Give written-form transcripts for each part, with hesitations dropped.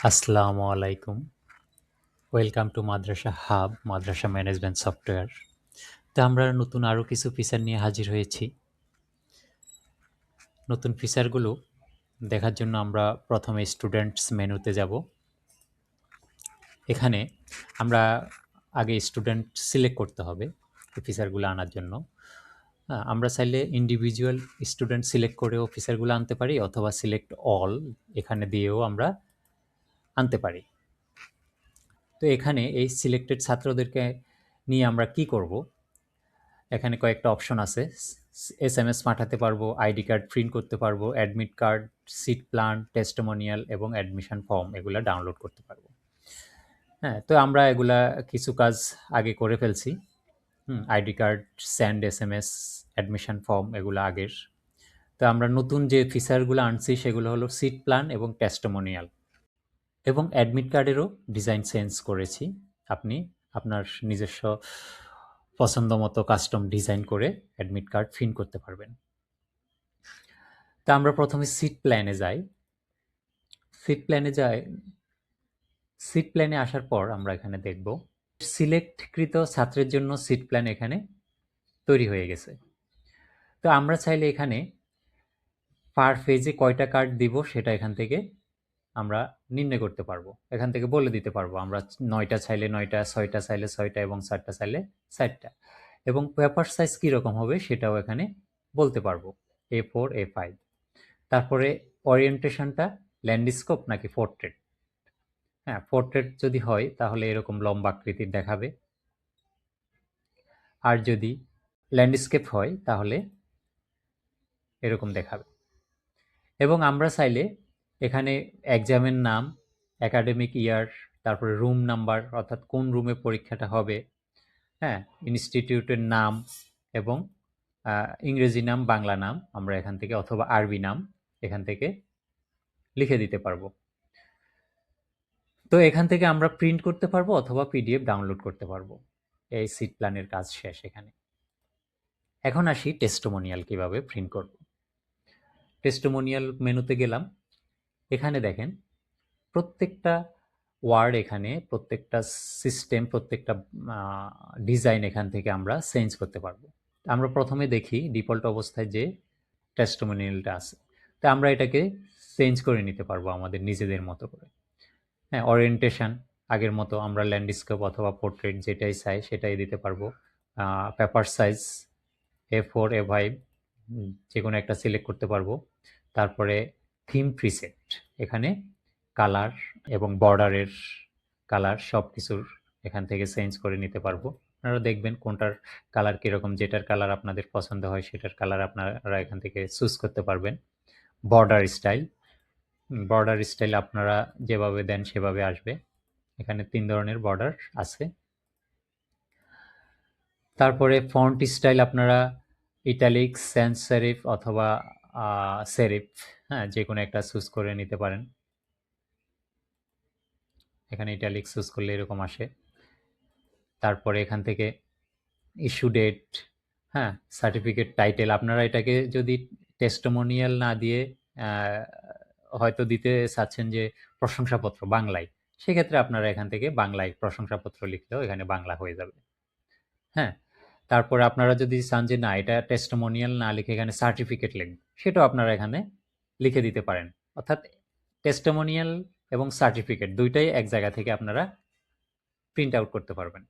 আসসালামু আলাইকুম। Welcome to Madrasa hub, Madrasa management software. তো আমরা নতুন আরও কিছু ফিচার নিয়ে হাজির হয়েছি। নতুন ফিচারগুলো দেখার জন্য আমরা প্রথমে স্টুডেন্টস মেনুতে যাব। এখানে আমরা আগে স্টুডেন্ট সিলেক্ট করতে হবে এই ফিচারগুলো আনার জন্য। আমরা চাইলে ইন্ডিভিজুয়াল স্টুডেন্ট সিলেক্ট করেও ফিচারগুলো আনতে পারি, অথবা সিলেক্ট অল এখানে দিয়েও আমরা আনতে পারি। তো এখানে এই সিলেক্টেড ছাত্রদেরকে নিয়ে আমরা কি করব? এখানে কয়েকটা অপশন আছে। এসএমএস পাঠাতে পারবো, আইডি কার্ড প্রিন্ট করতে পারবো, admit card, seat plan, testimonial এবং অ্যাডমিশন ফর্ম এগুলা ডাউনলোড করতে পারবো। হ্যাঁ, তো আমরা এগুলা কিছু কাজ আগে করে ফেলছি। ID card, send SMS, admission form এগুলো আগের। তো আমরা নতুন যে ফিচারগুলো আনছি সেগুলো হলো সিট প্ল্যান এবং টেস্টিমোনিয়াল, এবং অ্যাডমিট কার্ডেরও ডিজাইন চেঞ্জ করেছি। আপনি আপনার নিজস্ব পছন্দ মতো কাস্টম ডিজাইন করে অ্যাডমিট কার্ড প্রিন্ট করতে পারবেন। তা আমরা প্রথমে সিট প্ল্যানে যাই। সিট প্ল্যানে আসার পর আমরা এখানে দেখব সিলেক্টকৃত ছাত্রের জন্য সিট প্ল্যান এখানে তৈরি হয়ে গেছে। তো আমরা চাইলে এখানে পার ফেজে কয়টা কার্ড দিব সেটা এখান থেকে আমরা নির্ণয় করতে পারবো। এখান থেকে বলে দিতে পারবো আমরা 9টা চাইলে 9টা, 6টা চাইলে 6টা এবং 4টা চাইলে 4টা। এবং পেপার সাইজ কীরকম হবে সেটাও এখানে বলতে পারবো, A4, A5। তারপরে ওরিয়েন্টেশনটা ল্যান্ডস্কেপ নাকি পোর্ট্রেট। হ্যাঁ, পোর্ট্রেট যদি হয় তাহলে এরকম লম্বা আকৃতির দেখাবে, আর যদি ল্যান্ডস্কেপ হয় তাহলে এরকম দেখাবে। এবং আমরা চাইলে এখানে এক্সামের নাম, একাডেমিক ইয়ার, তারপরে রুম নাম্বার অর্থাৎ কোন রুমে পরীক্ষাটা হবে, হ্যাঁ, ইনস্টিটিউটের নাম এবং ইংরেজি নাম, বাংলা নাম আমরা এখান থেকে, অথবা আরবি নাম এখান থেকে লিখে দিতে পারবো। তো এখান থেকে আমরা প্রিন্ট করতে পারবো অথবা পিডিএফ ডাউনলোড করতে পারবো। এই সিট প্ল্যানের কাজ শেষ এখানে। এখন আসি টেস্টিমোনিয়াল কিভাবে প্রিন্ট করব। টেস্টিমোনিয়াল মেনুতে গেলাম। এখানে দেখেন প্রত্যেকটা ওয়ার্ড, এখানে প্রত্যেকটা সিস্টেম, প্রত্যেকটা ডিজাইন এখান থেকে আমরা চেঞ্জ করতে পারবো। আমরা প্রথমে দেখি ডিফল্ট অবস্থায় যে টেস্টিমোনিয়ালটা আছে, তো আমরা এটাকে চেঞ্জ করে নিতে পারবো আমাদের নিজেদের মতো করে। হ্যাঁ, ওরিয়েন্টেশন আগের মতো আমরা ল্যান্ডস্কেপ অথবা পোর্ট্রেট যেটাই চাই সেটাই দিতে পারবো। পেপার সাইজ A4, A5 যে কোনো একটা সিলেক্ট করতে পারবো। তারপরে থিম প্রিসেট, এখানে কালার এবং বর্ডারের কালার সব কিছুর এখান থেকে চেঞ্জ করে নিতে পারবো। আপনারা দেখবেন কোনটার কালার কীরকম, যেটার কালার আপনাদের পছন্দ হয় সেটার কালার আপনারা এখান থেকে চুজ করতে পারবেন। বর্ডার স্টাইল আপনারা যেভাবে দেন সেভাবে আসবে। এখানে 3 ধরনের বর্ডার আছে। তারপরে ফন্ট স্টাইল আপনারা ইটালিক, স্যান্স সেরিফ অথবা সেরিফ, হ্যাঁ, যে কোনো একটা চুজ করে নিতে পারেন। এখানে ইটালিক চুজ করলে এরকম আসে। তারপরে এখান থেকে ইস্যু ডেট, হ্যাঁ, সার্টিফিকেট টাইটেল, আপনারা এটাকে যদি টেস্টিমোনিয়াল না দিয়ে হয়তো দিতে চাচ্ছেন যে প্রশংসাপত্র বাংলায়, সেক্ষেত্রে আপনারা এখান থেকে বাংলায় প্রশংসাপত্র লিখলেও এখানে বাংলা হয়ে যাবে। হ্যাঁ, তারপরে আপনারা যদি চান যে না এটা টেস্টিমোনিয়াল না লিখে এখানে সার্টিফিকেট লিখবেন, সেটাও আপনারা এখানে লিখে দিতে পারেন। অর্থাৎ টেস্টিমোনিয়াল এবং সার্টিফিকেট দুইটাই এক জায়গা থেকে আপনারা প্রিন্ট আউট করতে পারবেন।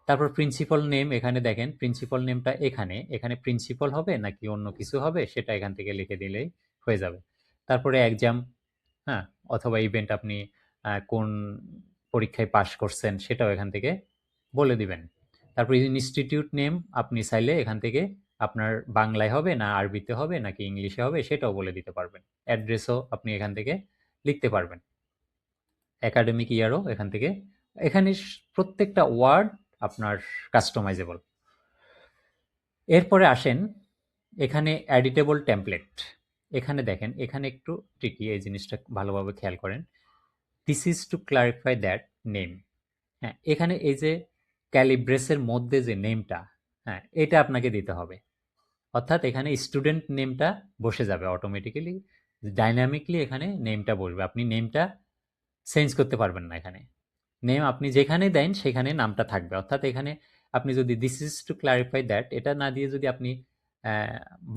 তারপর প্রিন্সিপাল নেম, এখানে দেখেন প্রিন্সিপাল নেমটা এখানে প্রিন্সিপাল হবে নাকি অন্য কিছু হবে সেটা এখান থেকে লিখে দিলেই হয়ে যাবে। তারপরে এক্সাম, হ্যাঁ, অথবা ইভেন্ট, আপনি কোন পরীক্ষায় পাশ করছেন সেটাও এখান থেকে বলে দিবেন। তারপর ইনস্টিটিউট নেম আপনি চাইলে এখান থেকে আপনার বাংলায় হবে না আরবিতে হবে নাকি ইংলিশে হবে সেটাও বলে দিতে পারবেন। অ্যাড্রেসও আপনি এখান থেকে লিখতে পারবেন। একাডেমিক ইয়ারও এখান থেকে, এখানে প্রত্যেকটা ওয়ার্ড আপনার কাস্টমাইজেবল। এরপরে আসেন এখানে এডিটেবল টেমপ্লেট। এখানে দেখেন, এখানে একটু ট্রিকি, এই জিনিসটা ভালোভাবে খেয়াল করেন। This is to clarify that name. হ্যাঁ, এখানে এই যে ক্যালিব্রেসের মধ্যে যে নেমটা, হ্যাঁ, এটা আপনাকে দিতে হবে। অর্থাৎ এখানে স্টুডেন্ট নেমটা বসে যাবে অটোমেটিক্যালি, ডাইনামিকলি এখানে নেমটা বসবে। আপনি নেমটা চেঞ্জ করতে পারবেন না এখানে। নেম আপনি যেখানে দেন সেখানে নামটা থাকবে। অর্থাৎ এখানে আপনি যদি this is to clarify that এটা না দিয়ে যদি আপনি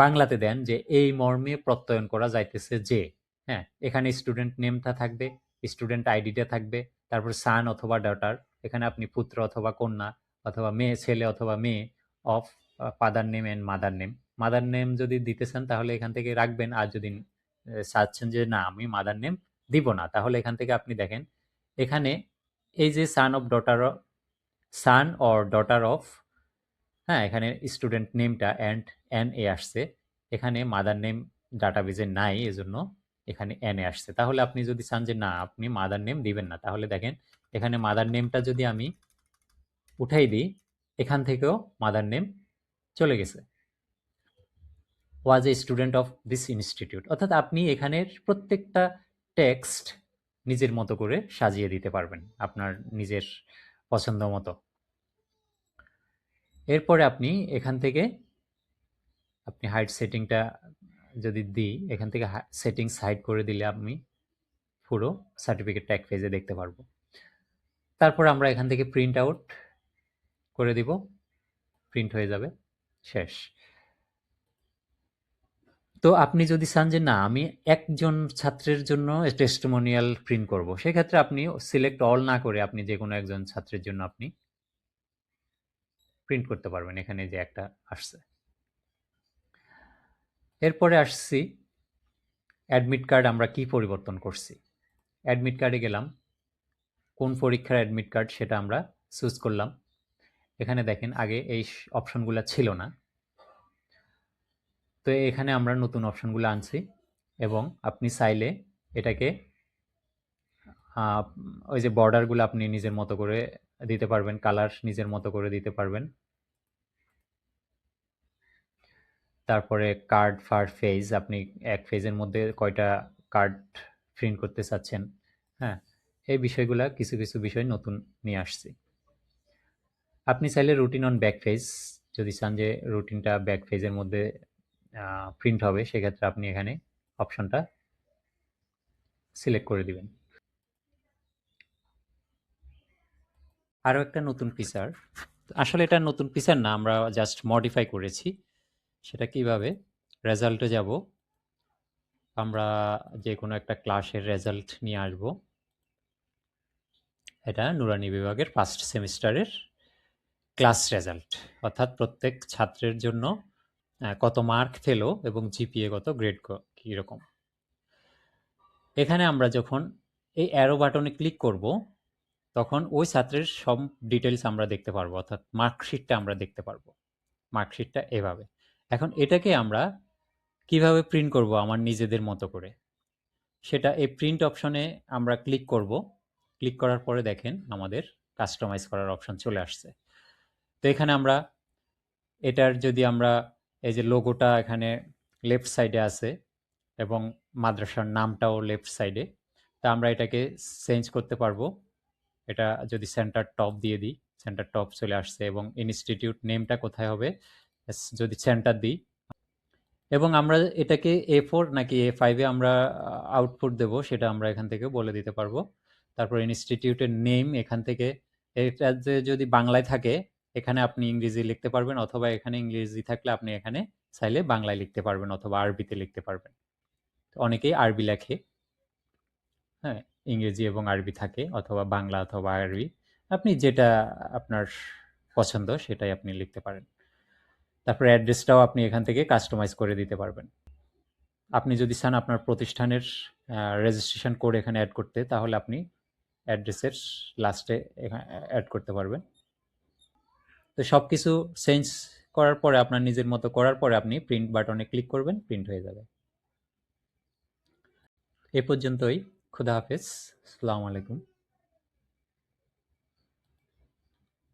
বাংলাতে দেন যে এই মর্মে প্রত্যয়ন করা যাইতেছে যে, হ্যাঁ, এখানে স্টুডেন্ট নেমটা থাকবে, স্টুডেন্ট আইডিটা থাকবে, তারপর সান অথবা ডটার, এখানে আপনি পুত্র অথবা কন্যা অথবা মেয়ে, ছেলে অথবা মেয়ে of father name and mother name. Mother name যদি দিতে চান তাহলে এখান থেকে রাখবেন, আর যদি চাচ্ছেন যে না আমি মাদার নেম দিব না, তাহলে এখান থেকে আপনি দেখেন এখানে এই যে সান অর ডটার অফ, হ্যাঁ, এখানে স্টুডেন্ট নেমটা অ্যান্ড এন এ আসছে, এখানে মাদার নেম ডাটাবেজে নাই, এজন্য এখানে এন এ আসছে। তাহলে আপনি যদি চান যে না আপনি মাদার নেম দিবেন না, তাহলে দেখেন এখানে মাদার নেমটা যদি আমি উঠাই দিই, এখান থেকেও মাদার নেম চলে গেছে, was a student of this institute. অর্থাৎ আপনি এখানের প্রত্যেকটা টেক্সট নিজের মতো করে সাজিয়ে দিতে পারবেন আপনার নিজের পছন্দ মতো। এরপরে আপনি এখান থেকে আপনি হাইট সেটিংটা যদি দিই, এখান থেকে সেটিংস হাইড করে দিলে আমি পুরো সার্টিফিকেটটা এক পেজে দেখতে পারবো। তারপর আমরা এখান থেকে প্রিন্ট আউট করে দিব, প্রিন্ট হয়ে যাবে, শেষ। তো আপনি যদি চান যে না আমি একজন ছাত্রের জন্য টেস্টিমোনিয়াল প্রিন্ট করব, সেক্ষেত্রে আপনি সিলেক্ট অল না করে আপনি যে কোনো একজন ছাত্রের জন্য আপনি প্রিন্ট করতে পারবেন। এখানে যে একটা আসছে। এরপরে আসছি অ্যাডমিট কার্ড আমরা কি পরিবর্তন করছি। অ্যাডমিট কার্ডে গেলাম, কোন পরীক্ষার অ্যাডমিট কার্ড সেটা আমরা চুজ করলাম। এখানে দেখেন আগে এই অপশনগুলো ছিল না, তো এখানে আমরা নতুন অপশনগুলো আনছি এবং আপনি চাইলে এটাকে ওই যে বর্ডারগুলো আপনি নিজের মতো করে দিতে পারবেন, কালার নিজের মতো করে দিতে পারবেন। তারপরে কার্ড ফার ফেজ, আপনি এক ফেজের মধ্যে কয়টা কার্ড প্রিন্ট করতে চাচ্ছেন, হ্যাঁ, এই বিষয়গুলা কিছু কিছু বিষয় নতুন নিয়ে আসছি। আপনি চাইলে রুটিন অন ব্যাক পেজ, যদি চান যে রুটিনটা ব্যাক পেজের মধ্যে প্রিন্ট হবে, সেক্ষেত্রে আপনি এখানে অপশনটা সিলেক্ট করে দিবেন। আরও একটা নতুন ফিচার, আসলে এটা নতুন ফিচার না, আমরা জাস্ট মডিফাই করেছি। সেটা কিভাবে, রেজাল্টে যাব, আমরা যে কোনো একটা ক্লাসের রেজাল্ট নিয়ে আসব। এটা নুরানি বিভাগের ফার্স্ট সেমিস্টারের ক্লাস রেজাল্ট, অর্থাৎ প্রত্যেক ছাত্রের জন্য কত মার্ক পেলো এবং জিপিএ কত, গ্রেড কীরকম। এখানে আমরা যখন এই অ্যারো বাটনে ক্লিক করব তখন ওই ছাত্রের সব ডিটেলস আমরা দেখতে পারবো, অর্থাৎ মার্কশিটটা আমরা দেখতে পারবো। মার্কশিটটা এভাবে। এখন এটাকে আমরা কিভাবে প্রিন্ট করব আমার নিজেদের মতো করে, সেটা এই প্রিন্ট অপশনে আমরা ক্লিক করব। ক্লিক করার পরে দেখেন আমাদের কাস্টমাইজ করার অপশন চলে আসছে। তো এখানে আমরা এটার যদি আমরা এই যে লোগোটা এখানে লেফট সাইডে আছে এবং মাদ্রাসার নামটাও লেফট সাইডে, তা আমরা এটাকে চেঞ্জ করতে পারবো। এটা যদি সেন্টার টপ দিয়ে দিই, সেন্টার টপ চলে আসছে, এবং ইনস্টিটিউট নেমটা কোথায় হবে যদি সেন্টার দিই, এবং আমরা এটাকে A4 নাকি A5 এ আমরা আউটপুট দেব সেটা আমরা এখান থেকে বলে দিতে পারবো। তারপর ইনস্টিটিউটের নেম এখান থেকে, এটা যদি বাংলায় থাকে এখানে আপনি ইংরেজি লিখতে পারবেন, অথবা এখানে ইংরেজি থাকলে আপনি এখানে চাইলে বাংলায় লিখতে পারবেন অথবা আরবিতে লিখতে পারবেন। অনেকেই আরবি লেখে, হ্যাঁ, ইংরেজি এবং আরবি থাকে, অথবা বাংলা অথবা আরবি, আপনি যেটা আপনার পছন্দ সেটাই আপনি লিখতে পারেন। তারপর অ্যাড্রেসটাও আপনি এখান থেকে কাস্টমাইজ করে দিতে পারবেন। আপনি যদি চান আপনার প্রতিষ্ঠানের রেজিস্ট্রেশন কোড এখানে অ্যাড করতে, তাহলে আপনি অ্যাড্রেসের লাস্টে অ্যাড করতে পারবেন। তো সব কিছু চেঞ্জ করার পরে, আপনার নিজের মতো করার পরে আপনি প্রিন্ট বাটনে ক্লিক করবেন, প্রিন্ট হয়ে যাবে। এ পর্যন্তই, খুদা হাফেজ, আসসালামু আলাইকুম।